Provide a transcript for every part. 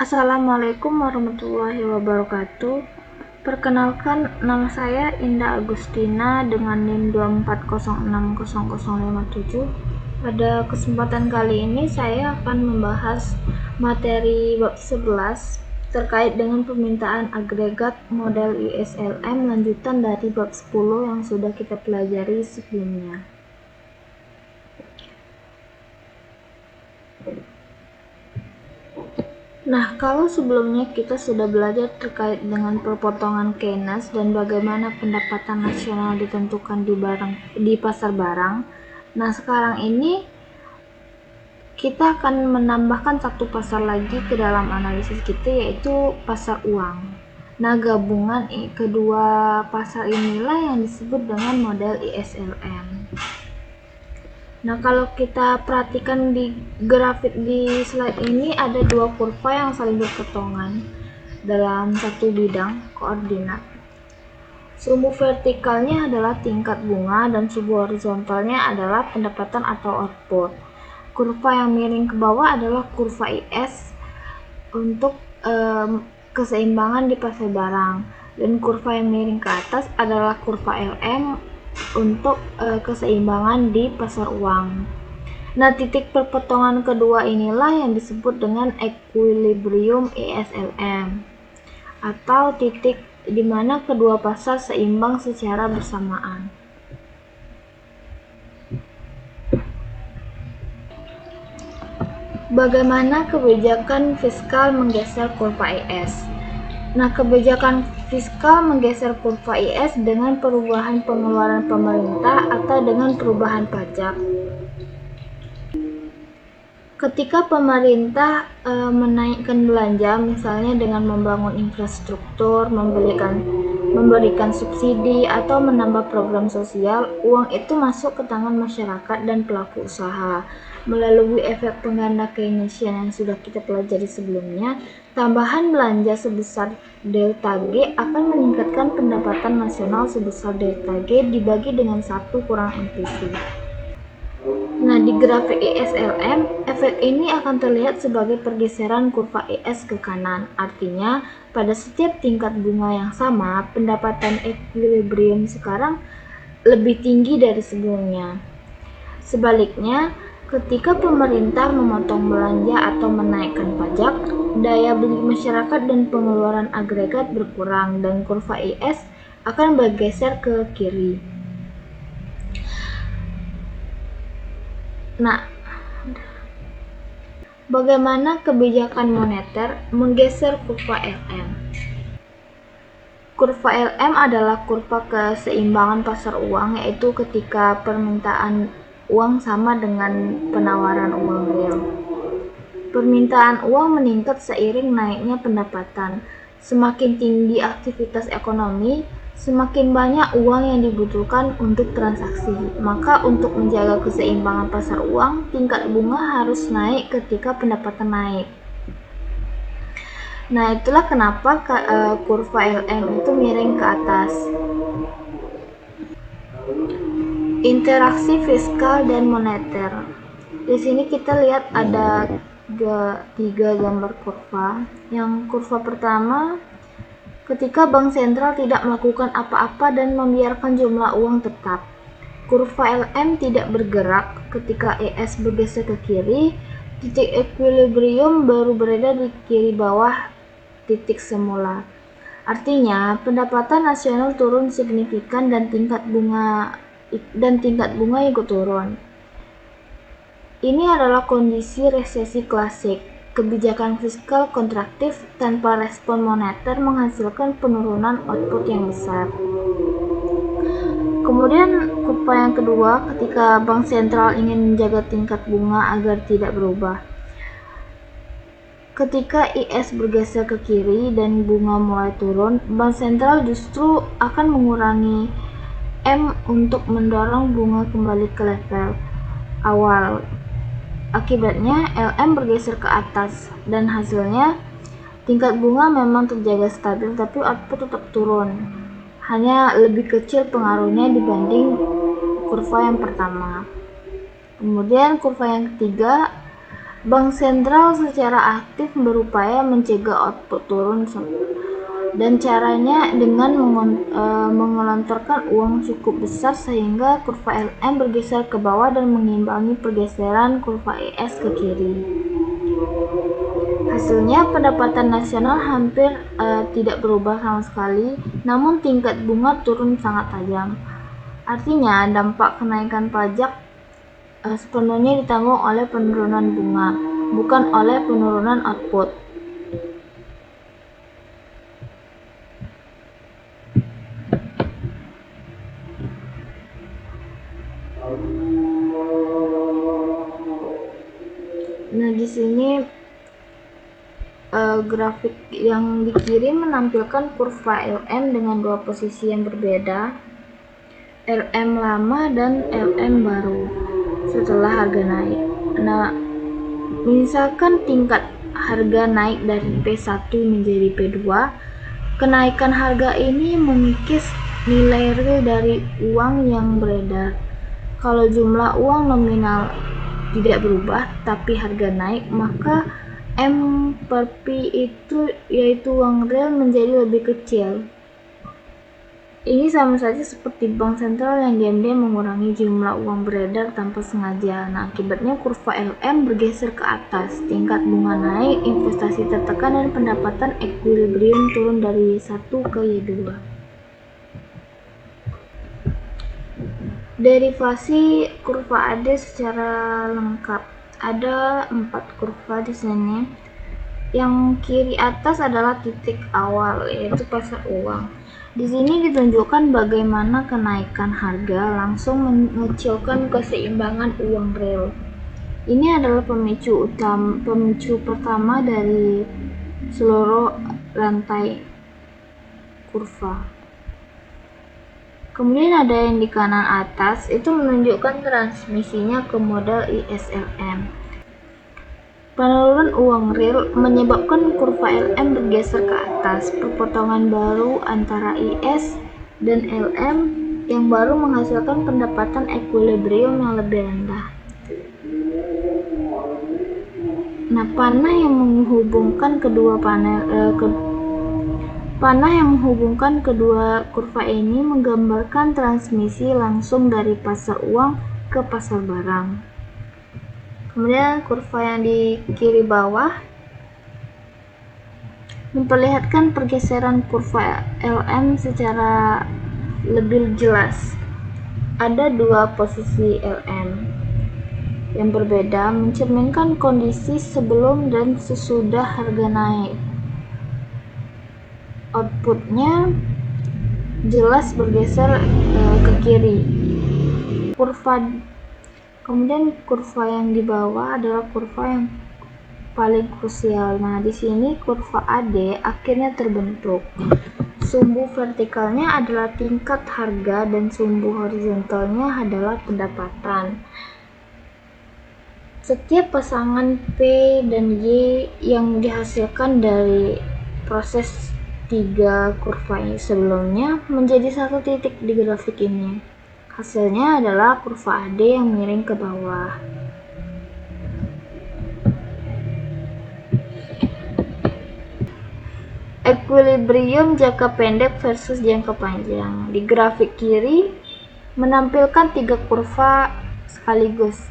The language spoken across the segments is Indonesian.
Assalamualaikum warahmatullahi wabarakatuh. Perkenalkan, nama saya Indah Agustina dengan NIM 240600057. Pada kesempatan kali ini saya akan membahas materi bab 11 terkait dengan permintaan agregat model ISLM lanjutan dari bab 10 yang sudah kita pelajari sebelumnya. Nah, kalau sebelumnya kita sudah belajar terkait dengan perpotongan Keynes dan bagaimana pendapatan nasional ditentukan di pasar barang. Nah, sekarang ini kita akan menambahkan satu pasar lagi ke dalam analisis kita, yaitu pasar uang. Nah, gabungan kedua pasar inilah yang disebut dengan model ISLM. Nah, kalau kita perhatikan di grafik di slide ini ada dua kurva yang saling berpotongan dalam satu bidang koordinat. Sumbu vertikalnya adalah tingkat bunga dan sumbu horizontalnya adalah pendapatan atau output. Kurva yang miring ke bawah adalah kurva IS untuk keseimbangan di pasar barang, dan kurva yang miring ke atas adalah kurva LM untuk keseimbangan di pasar uang. Nah, titik perpotongan kedua inilah yang disebut dengan equilibrium ISLM, atau titik di mana kedua pasar seimbang secara bersamaan. Bagaimana kebijakan fiskal menggeser kurva IS? Nah, kebijakan fiskal menggeser kurva IS dengan perubahan pengeluaran pemerintah atau dengan perubahan pajak. Ketika pemerintah menaikkan belanja, misalnya dengan membangun infrastruktur, memberikan subsidi, atau menambah program sosial, uang itu masuk ke tangan masyarakat dan pelaku usaha. Melalui efek pengganda Keynesian yang sudah kita pelajari sebelumnya, tambahan belanja sebesar delta G akan meningkatkan pendapatan nasional sebesar delta G dibagi dengan 1 kurang MPV. Nah, di grafik ISLM, efek ini akan terlihat sebagai pergeseran kurva IS ke kanan. Artinya, pada setiap tingkat bunga yang sama, pendapatan equilibrium sekarang lebih tinggi dari sebelumnya. Sebaliknya, ketika pemerintah memotong belanja atau menaikkan pajak, daya beli masyarakat dan pengeluaran agregat berkurang dan kurva IS akan bergeser ke kiri. Nah, bagaimana kebijakan moneter menggeser kurva LM? Kurva LM adalah kurva keseimbangan pasar uang, yaitu ketika permintaan uang sama dengan penawaran uang real. Permintaan uang meningkat seiring naiknya pendapatan. Semakin tinggi aktivitas ekonomi, semakin banyak uang yang dibutuhkan untuk transaksi. Maka untuk menjaga keseimbangan pasar uang, tingkat bunga harus naik ketika pendapatan naik. Nah, itulah kenapa kurva LM itu miring ke atas. Interaksi fiskal dan moneter. Di sini kita lihat ada tiga gambar kurva. Yang kurva pertama, ketika bank sentral tidak melakukan apa-apa dan membiarkan jumlah uang tetap. Kurva LM tidak bergerak ketika ES bergeser ke kiri. Titik equilibrium baru berada di kiri bawah titik semula. Artinya, pendapatan nasional turun signifikan dan tingkat bunga ikut turun. Ini adalah kondisi resesi klasik. Kebijakan fiskal kontraktif tanpa respon moneter menghasilkan penurunan output yang besar. Kemudian kurva yang kedua, ketika bank sentral ingin menjaga tingkat bunga agar tidak berubah. Ketika IS bergeser ke kiri dan bunga mulai turun, bank sentral justru akan mengurangi M untuk mendorong bunga kembali ke level awal. Akibatnya, LM bergeser ke atas dan hasilnya tingkat bunga memang terjaga stabil tapi output tetap turun. Hanya lebih kecil pengaruhnya dibanding kurva yang pertama. Kemudian kurva yang ketiga, Bank sentral secara aktif berupaya mencegah output turun dan caranya dengan menggelontorkan uang cukup besar sehingga kurva LM bergeser ke bawah dan mengimbangi pergeseran kurva IS ke kiri. Hasilnya, pendapatan nasional hampir tidak berubah sama sekali, namun tingkat bunga turun sangat tajam. Artinya, dampak kenaikan pajak sepenuhnya ditanggung oleh penurunan bunga, bukan oleh penurunan output. Nah, di sini grafik yang dikirim menampilkan kurva LM dengan dua posisi yang berbeda, LM lama dan LM baru setelah harga naik. Nah, misalkan tingkat harga naik dari P1 menjadi P2, kenaikan harga ini mengikis nilai real dari uang yang beredar. Kalau jumlah uang nominal tidak berubah tapi harga naik, maka M per P itu yaitu uang real menjadi lebih kecil. Ini sama saja seperti bank sentral yang diam-diam mengurangi jumlah uang beredar tanpa sengaja. Nah, akibatnya kurva LM bergeser ke atas, tingkat bunga naik, investasi tertekan, dan pendapatan equilibrium turun dari Y1 ke Y2. Derivasi kurva AD secara lengkap. Ada 4 kurva di sini. Yang kiri atas adalah titik awal, yaitu pasar uang. Di sini ditunjukkan bagaimana kenaikan harga langsung mengecilkan keseimbangan uang real. Ini adalah pemicu pertama dari seluruh rantai kurva. Kemudian ada yang di kanan atas, itu menunjukkan transmisinya ke model ISLM. Penurunan uang real menyebabkan kurva LM bergeser ke atas. Perpotongan baru antara IS dan LM yang baru menghasilkan pendapatan equilibrium yang lebih rendah. Nah, panah yang menghubungkan kedua kurva ini menggambarkan transmisi langsung dari pasar uang ke pasar barang. Kemudian kurva yang di kiri bawah memperlihatkan pergeseran kurva LM secara lebih jelas. Ada dua posisi LM yang berbeda mencerminkan kondisi sebelum dan sesudah harga naik. Outputnya jelas bergeser ke kiri. Kemudian kurva yang di bawah adalah kurva yang paling krusial. Nah, di sini kurva AD akhirnya terbentuk. Sumbu vertikalnya adalah tingkat harga dan sumbu horizontalnya adalah pendapatan. Setiap pasangan P dan Y yang dihasilkan dari proses 3 kurva sebelumnya menjadi satu titik di grafik ini. Hasilnya adalah kurva AD yang miring ke bawah. Equilibrium jangka pendek versus jangka panjang. Di grafik kiri menampilkan 3 kurva sekaligus.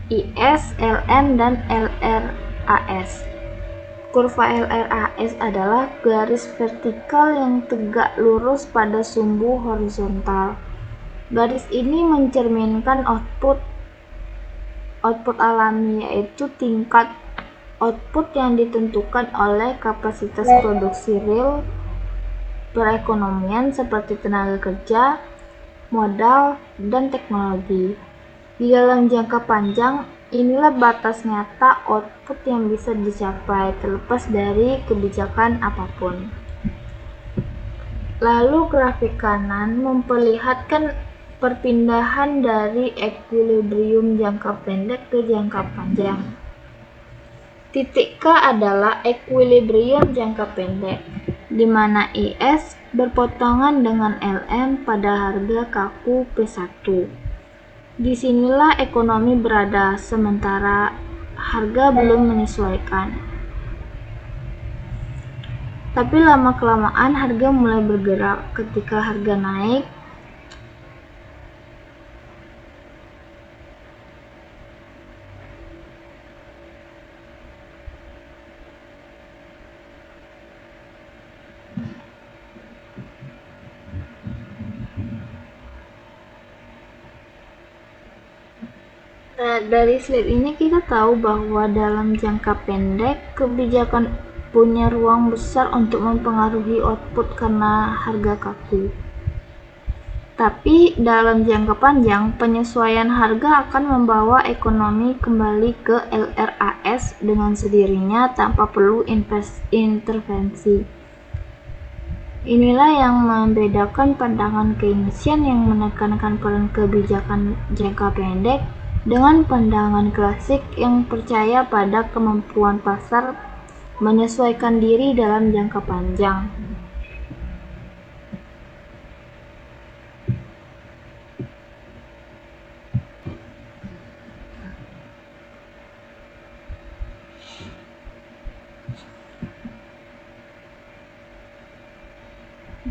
IS, LM, dan LRAS. Kurva LRAS adalah garis vertikal yang tegak lurus pada sumbu horizontal. Garis ini mencerminkan output alami, yaitu tingkat output yang ditentukan oleh kapasitas produksi real perekonomian seperti tenaga kerja, modal, dan teknologi. Di dalam jangka panjang, inilah batas nyata output yang bisa dicapai terlepas dari kebijakan apapun. Lalu grafik kanan memperlihatkan perpindahan dari equilibrium jangka pendek ke jangka panjang. Titik K adalah equilibrium jangka pendek, di mana IS berpotongan dengan LM pada harga kaku P1. Disinilah ekonomi berada, sementara harga belum menyesuaikan. Tapi lama-kelamaan harga mulai bergerak. Ketika harga naik, dari slide ini kita tahu bahwa dalam jangka pendek kebijakan punya ruang besar untuk mempengaruhi output karena harga kaku. Tapi dalam jangka panjang, penyesuaian harga akan membawa ekonomi kembali ke LRAS dengan sendirinya tanpa perlu intervensi. Inilah yang membedakan pandangan Keynesian yang menekankan peran kebijakan jangka pendek dengan pandangan klasik yang percaya pada kemampuan pasar menyesuaikan diri dalam jangka panjang.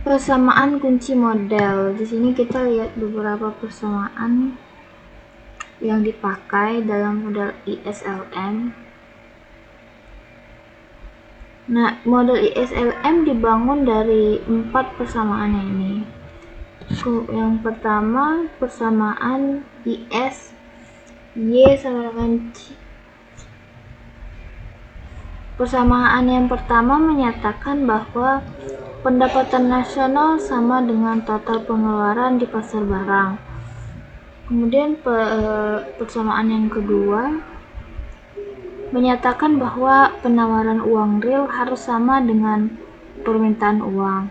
Persamaan kunci model. Di sini kita lihat beberapa persamaan yang dipakai dalam model ISLM. Nah, model ISLM dibangun dari 4 persamaan ini. Yang pertama, persamaan IS Y sama dengan C. Persamaan yang pertama menyatakan bahwa pendapatan nasional sama dengan total pengeluaran di pasar barang. Kemudian persamaan yang kedua menyatakan bahwa penawaran uang real harus sama dengan permintaan uang.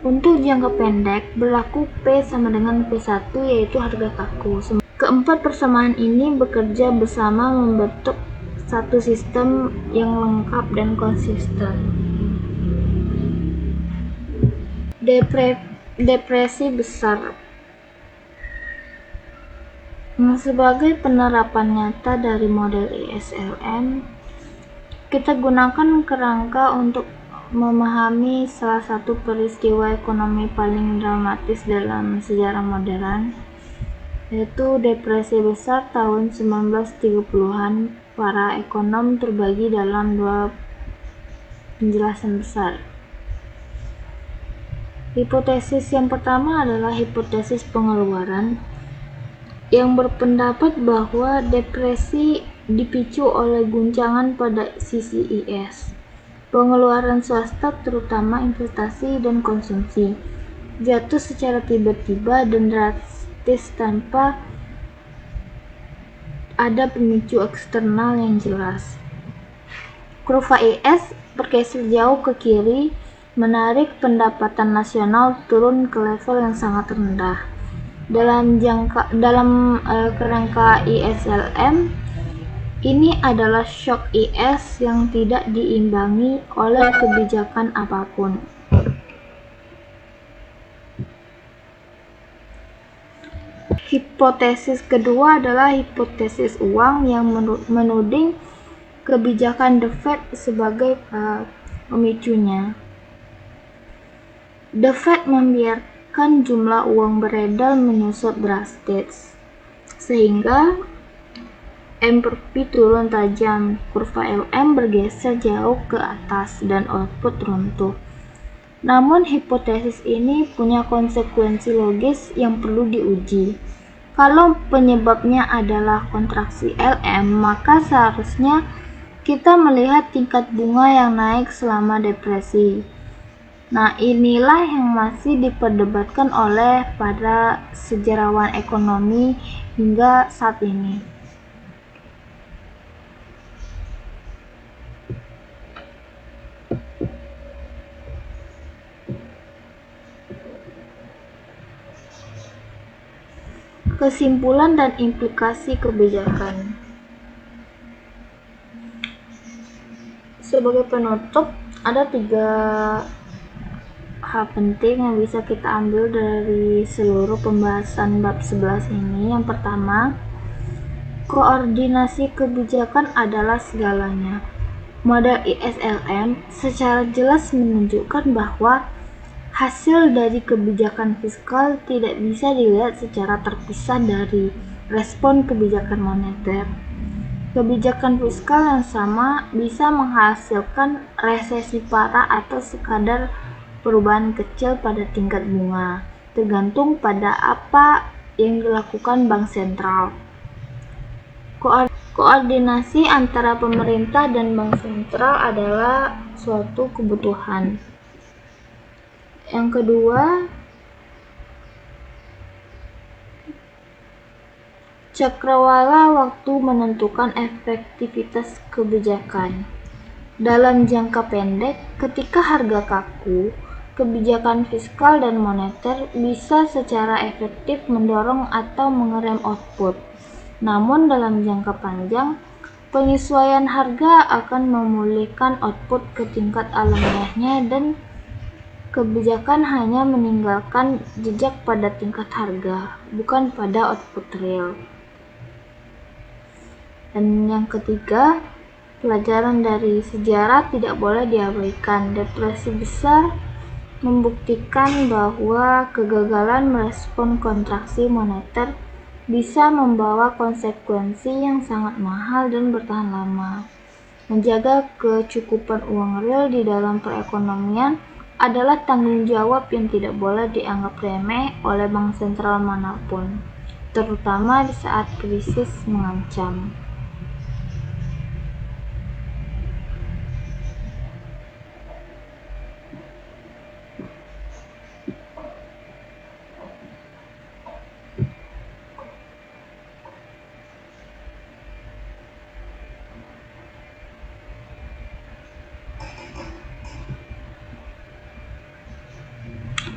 Untuk jangka pendek berlaku P sama dengan P1, yaitu harga kaku. Keempat persamaan ini bekerja bersama membentuk satu sistem yang lengkap dan konsisten. Depresi besar. Sebagai penerapan nyata dari model ISLM, kita gunakan kerangka untuk memahami salah satu peristiwa ekonomi paling dramatis dalam sejarah modern, yaitu Depresi Besar tahun 1930-an. Para ekonom terbagi dalam dua penjelasan besar. Hipotesis yang pertama adalah hipotesis pengeluaran, yang berpendapat bahwa depresi dipicu oleh guncangan pada sisi IS. Pengeluaran swasta, terutama investasi dan konsumsi, jatuh secara tiba-tiba dan drastis tanpa ada pemicu eksternal yang jelas. Kurva IS bergeser jauh ke kiri, menarik pendapatan nasional turun ke level yang sangat rendah. Dalam kerangka ISLM, ini adalah shock IS yang tidak diimbangi oleh kebijakan apapun. Hipotesis kedua adalah hipotesis uang yang menuding kebijakan The Fed sebagai pemicunya. The Fed membiarkan jumlah uang beredar menyusut drastis, sehingga MPP turun tajam, kurva LM bergeser jauh ke atas, dan output runtuh. Namun hipotesis ini punya konsekuensi logis yang perlu diuji. Kalau penyebabnya adalah kontraksi LM, maka seharusnya kita melihat tingkat bunga yang naik selama depresi. Nah, inilah yang masih diperdebatkan oleh para sejarawan ekonomi hingga saat ini. Kesimpulan dan implikasi kebijakan. Sebagai penutup, ada 3 hal penting yang bisa kita ambil dari seluruh pembahasan bab 11 ini. Yang pertama, koordinasi kebijakan adalah segalanya. Model ISLM secara jelas menunjukkan bahwa hasil dari kebijakan fiskal tidak bisa dilihat secara terpisah dari respon kebijakan moneter. Kebijakan fiskal yang sama bisa menghasilkan resesi parah atau sekadar perubahan kecil pada tingkat bunga, tergantung pada apa yang dilakukan bank sentral. Koordinasi antara pemerintah dan bank sentral adalah suatu kebutuhan. Yang kedua, cakrawala waktu menentukan efektivitas kebijakan. Dalam jangka pendek, ketika harga kaku, kebijakan fiskal dan moneter bisa secara efektif mendorong atau mengerem output. Namun dalam jangka panjang, penyesuaian harga akan memulihkan output ke tingkat alamiahnya dan kebijakan hanya meninggalkan jejak pada tingkat harga, bukan pada output real. Dan yang ketiga, pelajaran dari sejarah tidak boleh diabaikan. Depresi besar membuktikan bahwa kegagalan merespon kontraksi moneter bisa membawa konsekuensi yang sangat mahal dan bertahan lama. Menjaga kecukupan uang real di dalam perekonomian adalah tanggung jawab yang tidak boleh dianggap remeh oleh bank sentral manapun, terutama di saat krisis mengancam.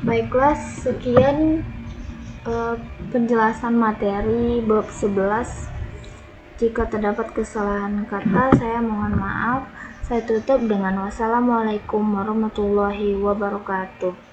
Baiklah, sekian penjelasan materi bab 11. Jika terdapat kesalahan kata, saya mohon maaf. Saya tutup dengan wassalamualaikum warahmatullahi wabarakatuh.